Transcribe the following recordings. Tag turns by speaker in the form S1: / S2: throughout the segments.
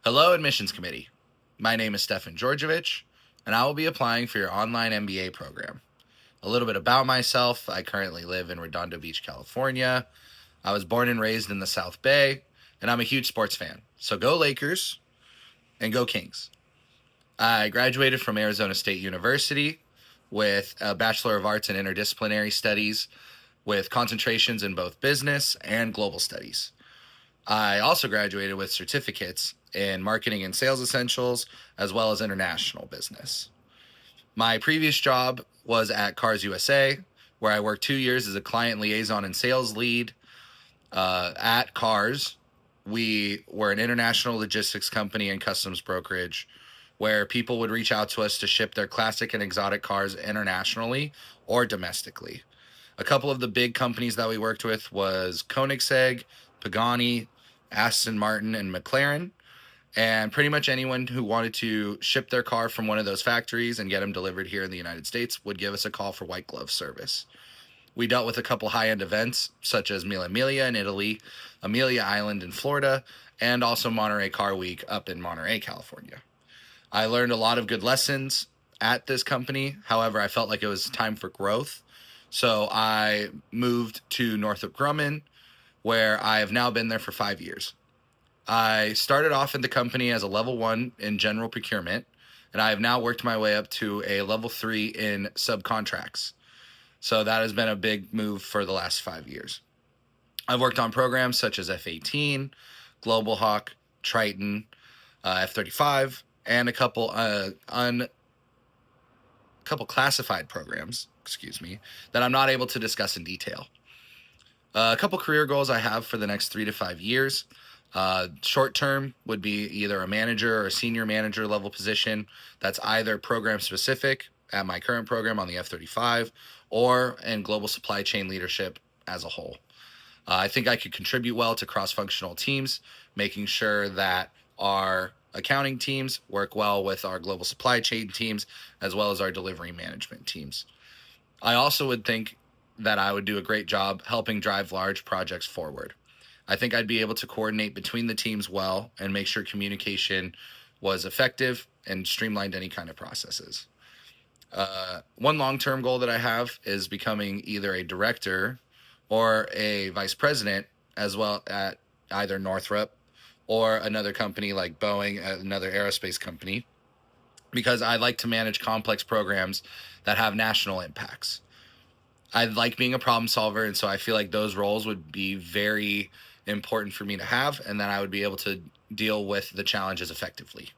S1: Hello, Admissions Committee. My name is Stefan Georgievich, and I will be applying for your online MBA program. A little bit about myself: I currently live in Redondo Beach, California. I was born and raised in the South Bay, and I'm a huge sports fan. So go Lakers and go Kings. I graduated from Arizona State University with a Bachelor of Arts in Interdisciplinary Studies with concentrations in both business and global studies. I also graduated with certificates in marketing and sales essentials, as well as international business. My previous job was at Cars USA, where I worked 2 years as a client liaison and sales lead. At Cars, we were an international logistics company and customs brokerage where people would reach out to us to ship their classic and exotic cars internationally or domestically. A couple of the big companies that we worked with was Koenigsegg, Pagani, Aston Martin, and McLaren. And pretty much anyone who wanted to ship their car from one of those factories and get them delivered here in the United States would give us a call for white glove service. We dealt with a couple high-end events such as Mille Miglia in Italy, Amelia Island in Florida, and also Monterey Car Week up in Monterey, California. I learned a lot of good lessons at this company. However, I felt like it was time for growth. So I moved to Northrop Grumman, where I have now been there for 5 years. I started off in the company as a level 1 in general procurement, and I have now worked my way up to a level 3 in subcontracts. So that has been a big move for the last 5 years. I've worked on programs such as F-18, Global Hawk, Triton, F-35, and a couple classified programs, that I'm not able to discuss in detail. A couple career goals I have for the next 3 to 5 years. Short term would be either a manager or a senior manager level position that's either program specific at my current program on the F-35 or in global supply chain leadership as a whole. I think I could contribute well to cross-functional teams, making sure that our accounting teams work well with our global supply chain teams as well as our delivery management teams. I also would think that I would do a great job helping drive large projects forward. I think I'd be able to coordinate between the teams well and make sure communication was effective and streamlined any kind of processes. One long-term goal that I have is becoming either a director or a vice president as well at either Northrop or another company like Boeing, another aerospace company, because I like to manage complex programs that have national impacts. I like being a problem solver, and so I feel like those roles would be very important for me to have, and that I would be able to deal with the challenges effectively.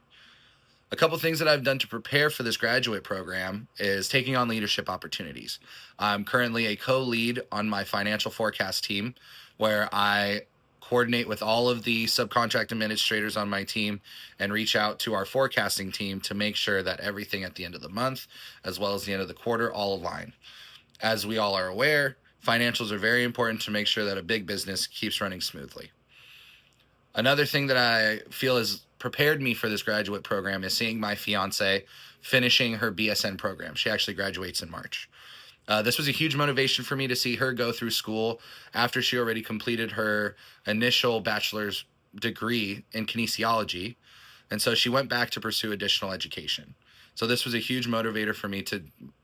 S1: A couple things that I've done to prepare for this graduate program is taking on leadership opportunities. I'm currently a co-lead on my financial forecast team, where I coordinate with all of the subcontract administrators on my team and reach out to our forecasting team to make sure that everything at the end of the month, as well as the end of the quarter, all align. As we all are aware, financials are very important to make sure that a big business keeps running smoothly. Another thing that I feel has prepared me for this graduate program is seeing my fiance finishing her BSN program. She actually graduates in March. This was a huge motivation for me to see her go through school after she already completed her initial bachelor's degree in kinesiology. And so she went back to pursue additional education. So this was a huge motivator for me to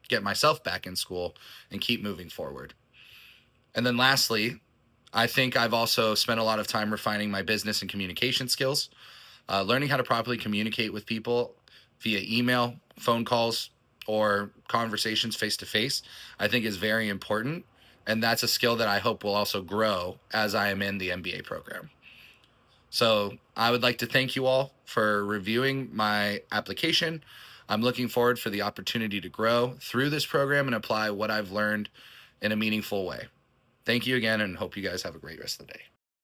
S1: get myself back in school and keep moving forward. And then lastly, I think I've also spent a lot of time refining my business and communication skills. Learning how to properly communicate with people via email, phone calls, or conversations face to face, I think is very important. And that's a skill that I hope will also grow as I am in the MBA program. So I would like to thank you all for reviewing my application. I'm looking forward for the opportunity to grow through this program and apply what I've learned in a meaningful way. Thank you again, and hope you guys have a great rest of the day.